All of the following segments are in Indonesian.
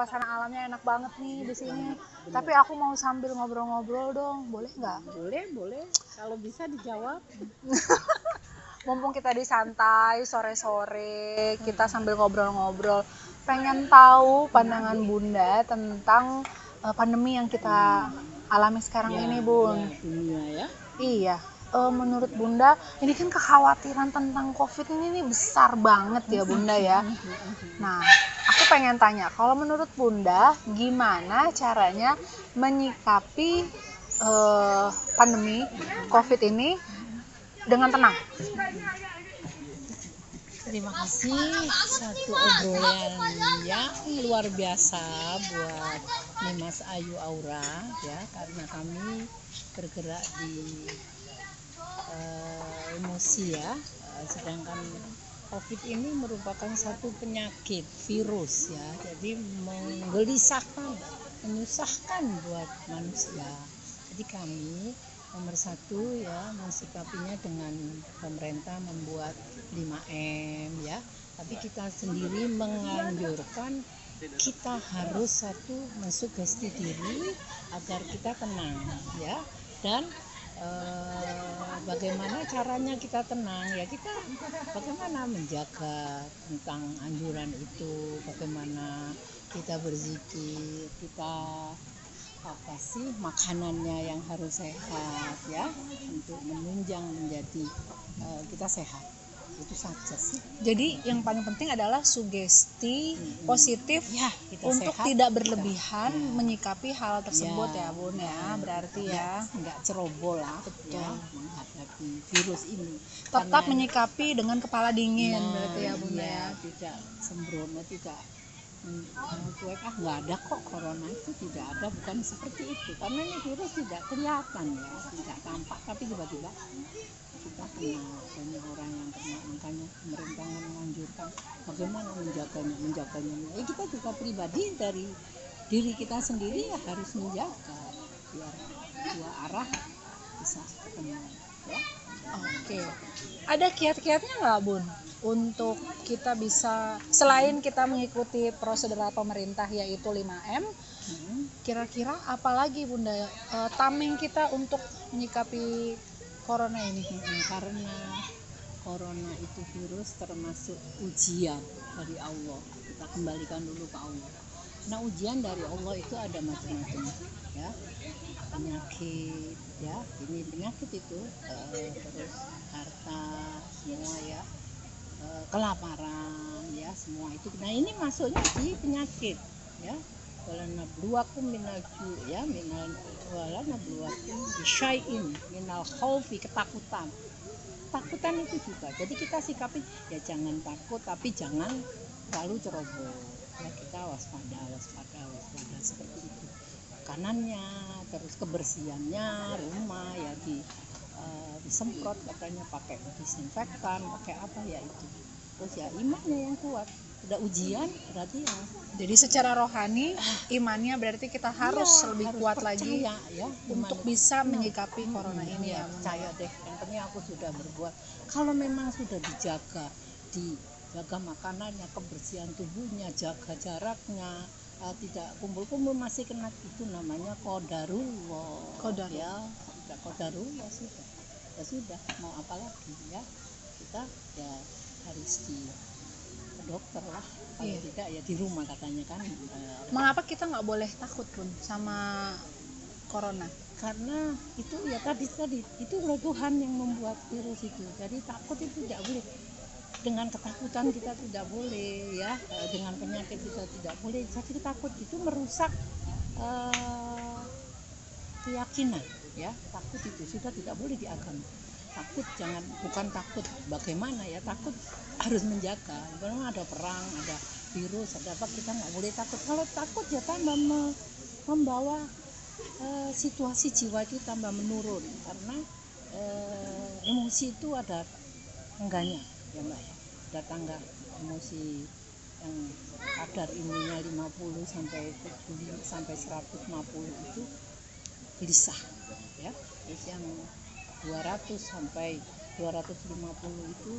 suasana alamnya enak banget nih di sini. Tapi aku mau sambil ngobrol-ngobrol dong, boleh nggak? Boleh. Kalau bisa dijawab. Mumpung kita di santai sore-sore, kita sambil ngobrol-ngobrol. Pengen tahu pandangan Bunda tentang pandemi yang kita alami sekarang ini, Bun. Dunia ya. Iya. Menurut Bunda, ini kan kekhawatiran tentang COVID ini nih besar banget ya Bunda ya. Nah, aku pengen tanya, kalau menurut Bunda, gimana caranya menyikapi pandemi COVID ini dengan tenang? Terima kasih, satu obrolan yang luar biasa buat Mas Ayu Aura ya, karena kami bergerak di emosi ya, sedangkan COVID ini merupakan satu penyakit virus ya, jadi menggelisahkan, menyusahkan buat manusia. Jadi kami nomor satu ya mensikapinya dengan pemerintah membuat 5M ya, tapi kita sendiri menganjurkan kita harus mensugesti diri agar kita tenang ya. Dan bagaimana caranya kita tenang ya, kita bagaimana menjaga tentang anjuran itu, bagaimana kita berzikir, kita makanannya yang harus sehat ya, untuk menunjang menjadi kita sehat. Itu saja sih. Jadi yang paling penting adalah sugesti positif ya, untuk sehat, tidak berlebihan menyikapi hal tersebut ya Bun ya, berarti ya nggak ceroboh lah ya menghadapi virus ini. Tetap menyikapi dengan kepala dingin berarti ya Bun ya. Tidak sembrono, tidak cuek, nggak ada kok corona itu, tidak ada, bukan seperti itu, karena ini virus tidak kelihatan ya, tidak tampak, tapi tiba-tiba kita kena, banyak orang yang kena, makanya pemerintah menganjurkan bagaimana menjaganya. Ya kita juga pribadi dari diri kita sendiri ya harus menjaga biar dua arah bisa ketemu ya. Oke. Ada kiat-kiatnya nggak Bun untuk kita bisa, selain kita mengikuti prosedur pemerintah yaitu 5M, kira-kira apalagi Bunda tameng kita untuk menyikapi corona ini? Karena corona itu virus termasuk ujian dari Allah, kita kembalikan dulu ke Allah. Nah ujian dari Allah itu ada macam-macam ya, penyakit ya, ini penyakit itu terus harta semua ya, kelaparan ya, semua itu. Nah ini masuknya di penyakit ya, walanabluwakum minal ju' ya, walanabluwakum bisyai'in minal khaufi, ketakutan itu juga. Jadi kita sikapi ya, jangan takut tapi jangan terlalu ceroboh ya, kita waspada seperti itu. Makanannya, terus kebersihannya rumah ya, disemprot katanya, pakai disinfektan, pakai apa ya itu. Terus ya imannya yang kuat. Udah ujian berarti ya. Jadi secara rohani imannya berarti kita harus lebih kuat lagi ya, untuk bisa menyikapi corona ini ya. Percaya deh, yang penting aku sudah berbuat. Kalau memang sudah dijaga makanannya, kebersihan tubuhnya, jaga jaraknya, tidak kumpul-kumpul masih kena, itu namanya qadarullah. Ya, tidak qadarullah sudah mau apa lagi ya, kita ya harus di dokter lah, kalau tidak ya di rumah katanya kan. Mengapa kita nggak boleh takut pun sama corona? Karena itu ya tadi itu Tuhan yang membuat virus itu, jadi takut itu tidak boleh. Dengan ketakutan kita tidak boleh ya, dengan penyakit kita tidak boleh. Jadi takut itu merusak keyakinan ya, takut itu sudah tidak boleh di agama. Takut bukan takut bagaimana ya, takut harus menjaga. Memang ada perang, ada virus, ada apa, kita nggak boleh takut. Kalau takut ya tambah membawa situasi jiwa itu tambah menurun, karena emosi itu ada tangganya ya Mbak ya, ada tangga emosi yang kadar ininya 50 sampai 70 sampai 150 itu gelisah ya. Terus yang 200 sampai 250 itu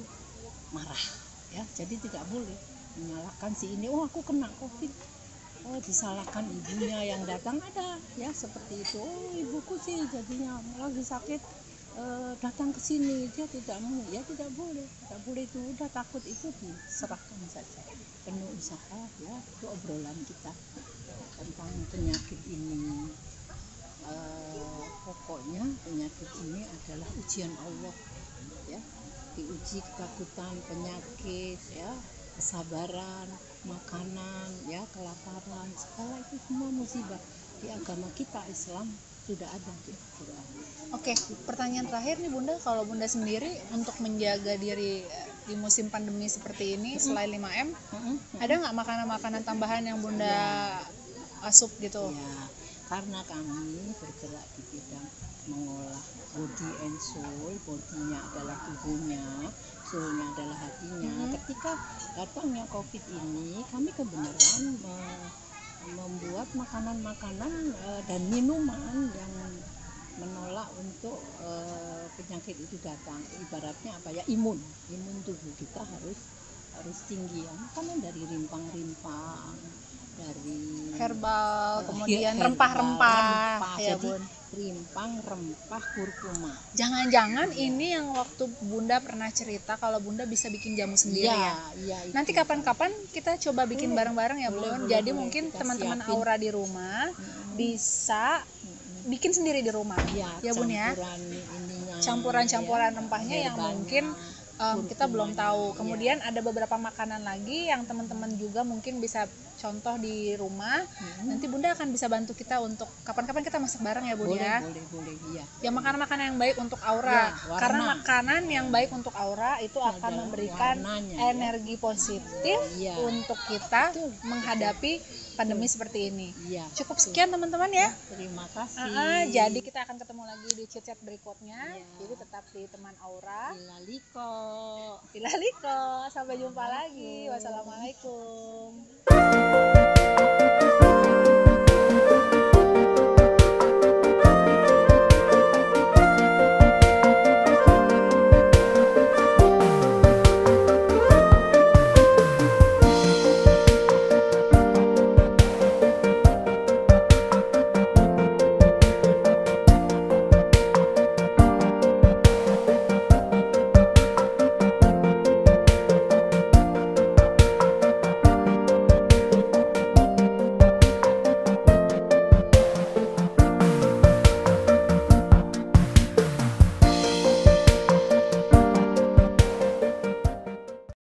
marah ya. Jadi tidak boleh menyalahkan si ini, oh aku kena COVID disalahkan ibunya yang datang, ada ya seperti itu. Oh, ibuku sih jadinya lagi sakit, datang ke sini, dia tidak mau, ya tidak boleh itu, udah takut itu diserahkan saja, penuh usaha ya. Itu obrolan kita tentang penyakit ini. Pokoknya penyakit ini adalah ujian Allah ya, diuji ketakutan, penyakit ya, kesabaran, makanan ya, kelaparan, segala itu semua musibah di agama kita Islam sudah ada di Al-Quran. Oke, pertanyaan terakhir nih Bunda, kalau Bunda sendiri untuk menjaga diri di musim pandemi seperti ini, selain 5M, ada nggak makanan-makanan tambahan yang Bunda asup gitu? Ya, karena kami bergerak di bidang mengolah body and soul. Bodinya adalah tubuhnya, soulnya adalah hatinya. Ketika datangnya COVID ini, kami kebenaran membuat makanan-makanan dan minuman yang menolak untuk penyakit itu datang. Ibaratnya apa ya, imun tubuh kita harus tinggi ya. Makanan dari rimpang-rimpang, dari herbal, kemudian rempah-rempah ya jadi Bun. rimpang, rempah, kurkuma. Jangan-jangan ini yang waktu Bunda pernah cerita kalau Bunda bisa bikin jamu sendiri ya? Iya, Nanti kapan-kapan kita coba bikin bareng-bareng ya Bun. Boleh, Jadi boleh. mungkin Kita teman-teman siapin. Aura di rumah bisa bikin sendiri di rumah ya Bun ya. Campuran-campuran rempahnya yang mungkin kita belum tahu. Kemudian ada beberapa makanan lagi yang teman-teman juga mungkin bisa contoh di rumah. Nanti Bunda akan bisa bantu kita untuk kapan-kapan kita masak bareng ya Bun ya. Boleh, iya. Ya, makanan-makanan yang baik untuk Aura. Ya, Karena makanan yang baik untuk Aura itu akan adalah memberikan warnanya, energi positif untuk kita menghadapi pandemi seperti ini. Iya. Cukup sekian teman-teman ya. Terima kasih. Jadi kita akan ketemu lagi di chat-chat berikutnya. Jadi tetap di teman Aura. Ilaliko. Sampai jumpa lagi. Wassalamualaikum.